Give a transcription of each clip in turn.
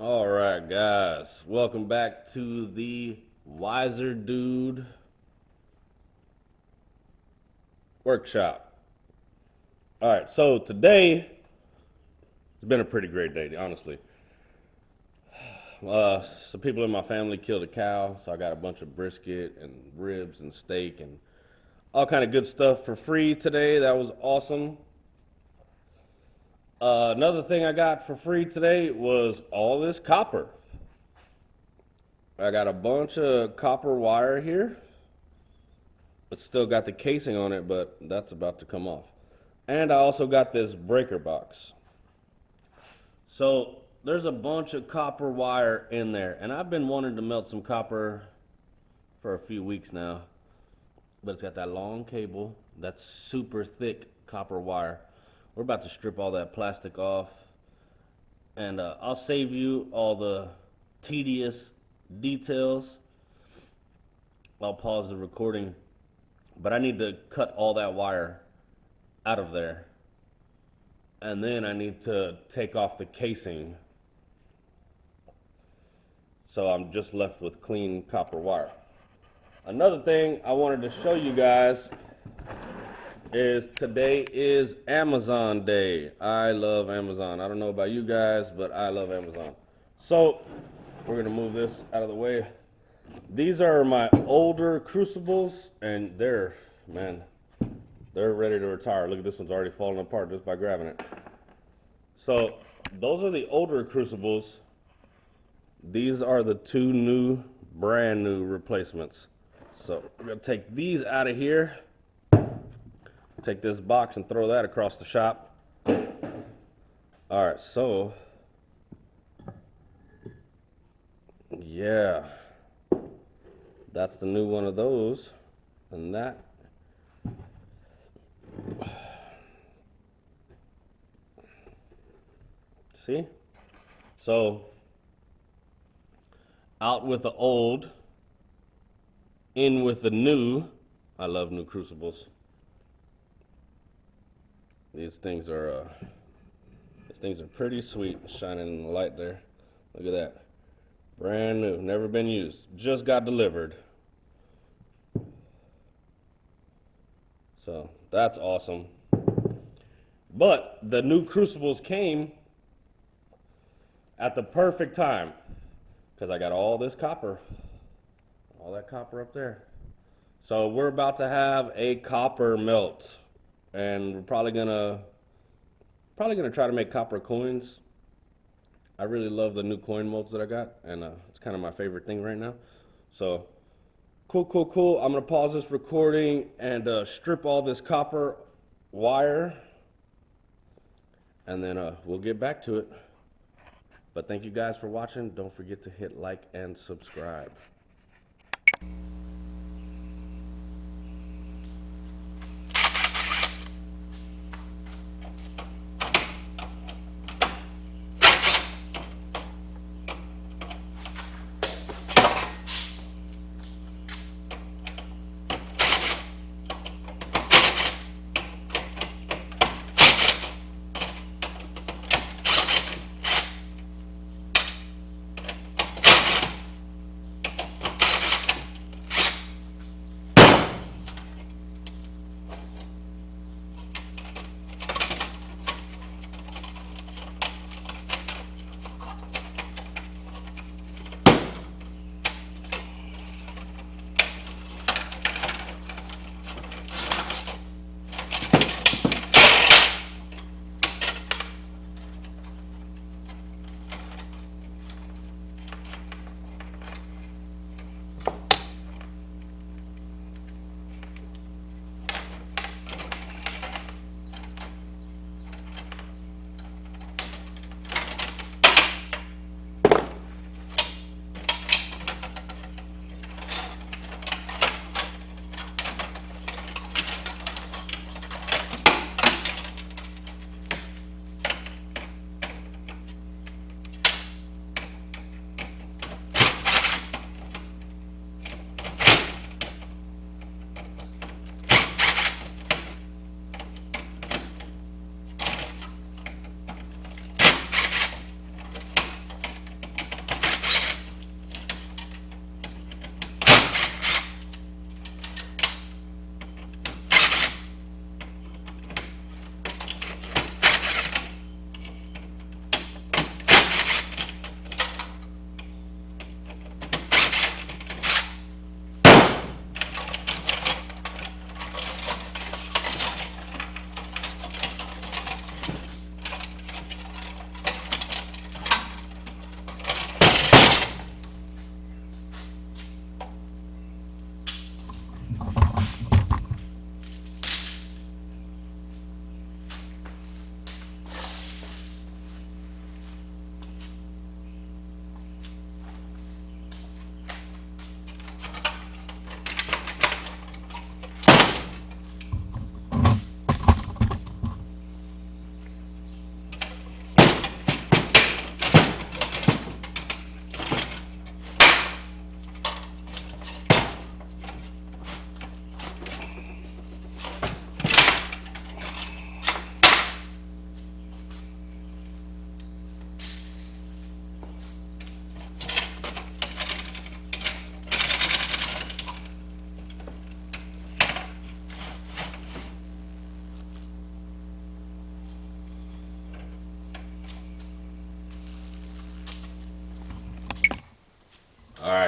All right, guys, welcome back to the Wiser Dude workshop. All right, so today it's been a pretty great day, honestly. Some people in my family killed a cow, so I got a bunch of brisket and ribs and steak and all kind of good stuff for free today. That was awesome. Another thing I got for free today was all this copper. I got a bunch of copper wire here. It's still got the casing on it, but that's about to come off. And I also got this breaker box. So there's a bunch of copper wire in there, and I've been wanting to melt some copper for a few weeks now. But it's got that long cable, that's super thick copper wire. We're about to strip all that plastic off, and I'll save you all the tedious details. I'll pause the recording, but I need to cut all that wire out of there, and then I need to take off the casing, so I'm just left with clean copper wire. Another thing I wanted to show you guys is today is Amazon Day. I love Amazon. I don't know about you guys, but I love Amazon. So we're gonna move this out of the way. These are my older crucibles, and they're ready to retire. Look at this one's already falling apart just by grabbing it. So those are the older crucibles. These are the two brand new replacements. So we're gonna take these out of here, take this box and throw that across the shop. All right, so yeah, that's the new one of those, and that see? So out with the old, in with the new. I love new crucibles. These things are pretty sweet, shining in the light there. Look at that. Brand new, never been used. Just got delivered. So that's awesome. But the new crucibles came at the perfect time, because I got all this copper, all that copper up there. So we're about to have a copper melt, and we're probably gonna try to make copper coins. I really love the new coin molds that I got, and it's kind of my favorite thing right now. So cool. I'm gonna pause this recording and strip all this copper wire, and then we'll get back to it. But thank you guys for watching. Don't forget to hit like and subscribe.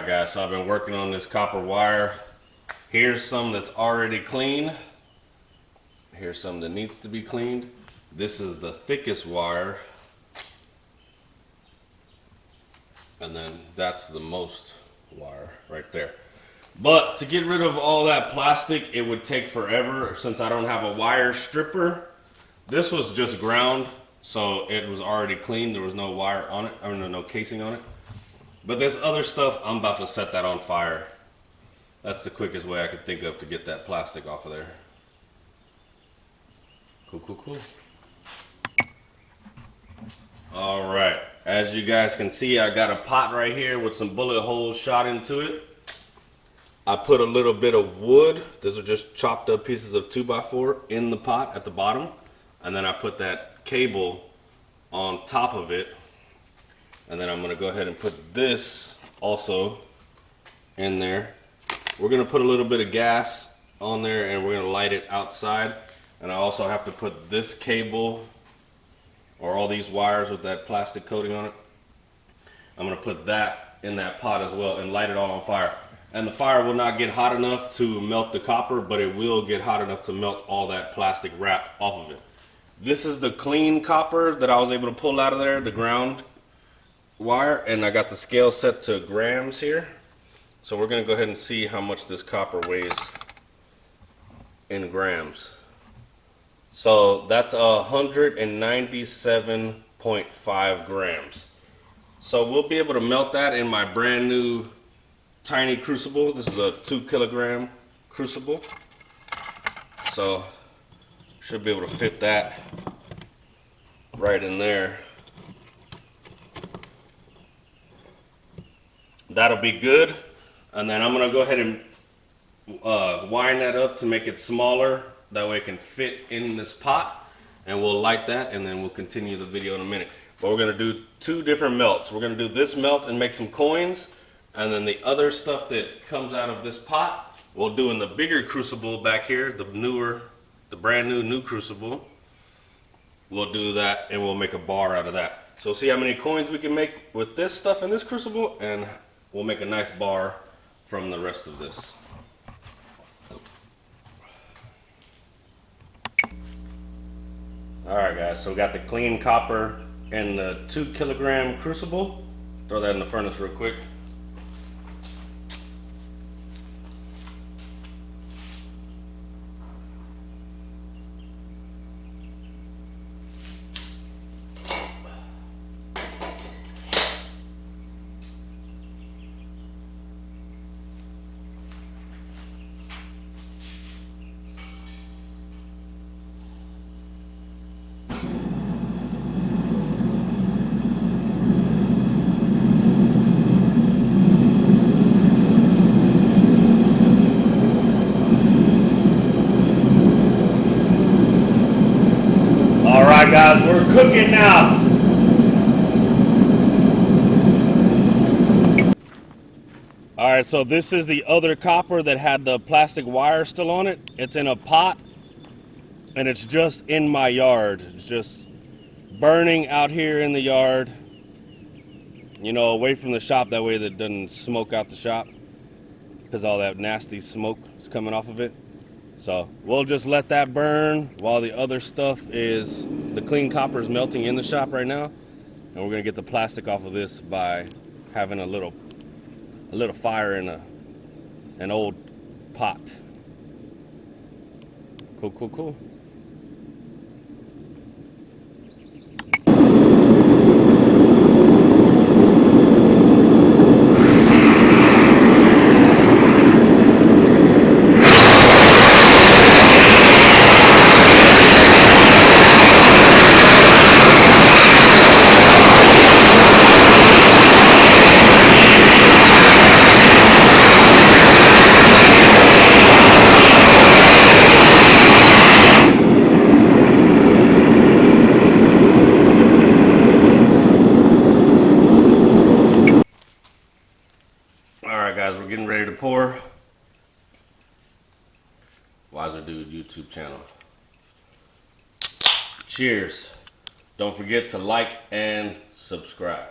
Alright guys, so I've been working on this copper wire. Here's some that's already clean. Here's some that needs to be cleaned. This is the thickest wire. And then that's the most wire right there. But to get rid of all that plastic, it would take forever since I don't have a wire stripper. This was just ground, so it was already clean. There was no wire on it, I mean, no casing on it. But this other stuff, I'm about to set that on fire. That's the quickest way I could think of to get that plastic off of there. Cool, cool, cool. All right, as you guys can see, I got a pot right here with some bullet holes shot into it. I put a little bit of wood, these are just chopped up pieces of 2x4 in the pot at the bottom. And then I put that cable on top of it. And then I'm gonna go ahead and put this also in there. We're gonna put a little bit of gas on there and we're gonna light it outside. And I also have to put this cable or all these wires with that plastic coating on it. I'm gonna put that in that pot as well and light it all on fire. And the fire will not get hot enough to melt the copper, but it will get hot enough to melt all that plastic wrap off of it. This is the clean copper that I was able to pull out of there, the ground wire, and I got the scale set to grams here. So we're gonna go ahead and see how much this copper weighs in grams. So that's 197.5 grams. So we'll be able to melt that in my brand new tiny crucible. This is a 2 kilogram crucible. So should be able to fit that right in there. That'll be good. And then I'm gonna go ahead and wind that up to make it smaller. That way it can fit in this pot. And we'll light that and then we'll continue the video in a minute. But we're gonna do 2 different melts. We're gonna do this melt and make some coins. And then the other stuff that comes out of this pot, we'll do in the bigger crucible back here, the brand new crucible. We'll do that and we'll make a bar out of that. So see how many coins we can make with this stuff in this crucible, and we'll make a nice bar from the rest of this. All right guys, so we got the clean copper in the 2 kilogram crucible. Throw that in the furnace real quick. Guys, we're cooking now. All right, so this is the other copper that had the plastic wire still on it. It's in a pot and it's just in my yard. It's just burning out here in the yard, you know, away from the shop, that way that it doesn't smoke out the shop because all that nasty smoke is coming off of it. So we'll just let that burn while the other stuff is, the clean copper is melting in the shop right now. And we're gonna get the plastic off of this by having a little fire in an old pot. Cool, cool, cool. Guys, we're getting ready to pour. Wiser Dude YouTube channel. Cheers. Don't forget to like and subscribe.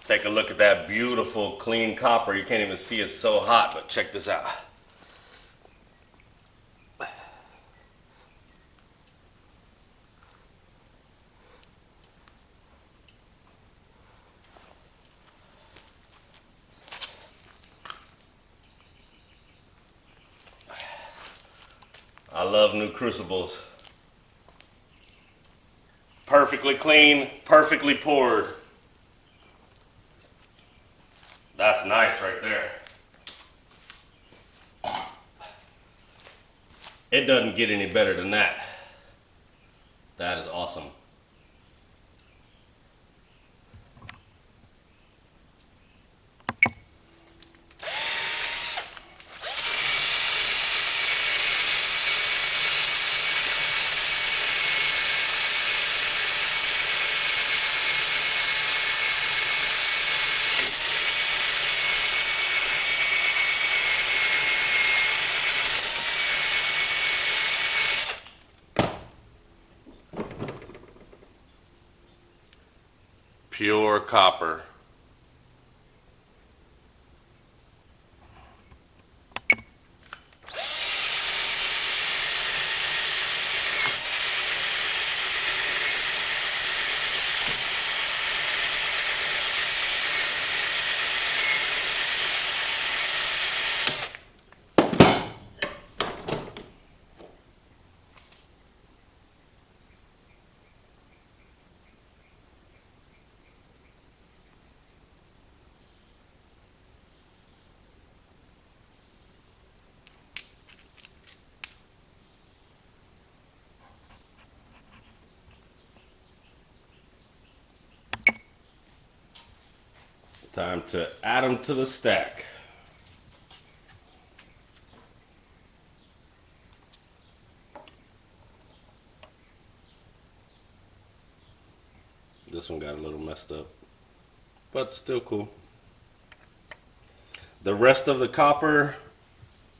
Take a look at that beautiful clean copper. You can't even see it's so hot, but check this out. I love new crucibles. Perfectly clean, perfectly poured. That's nice right there. It doesn't get any better than that. That is awesome. Pure copper. Time to add them to the stack. This one got a little messed up, but still cool. The rest of the copper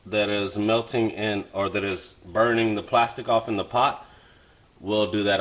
that is melting in, or that is burning the plastic off in the pot, we'll do that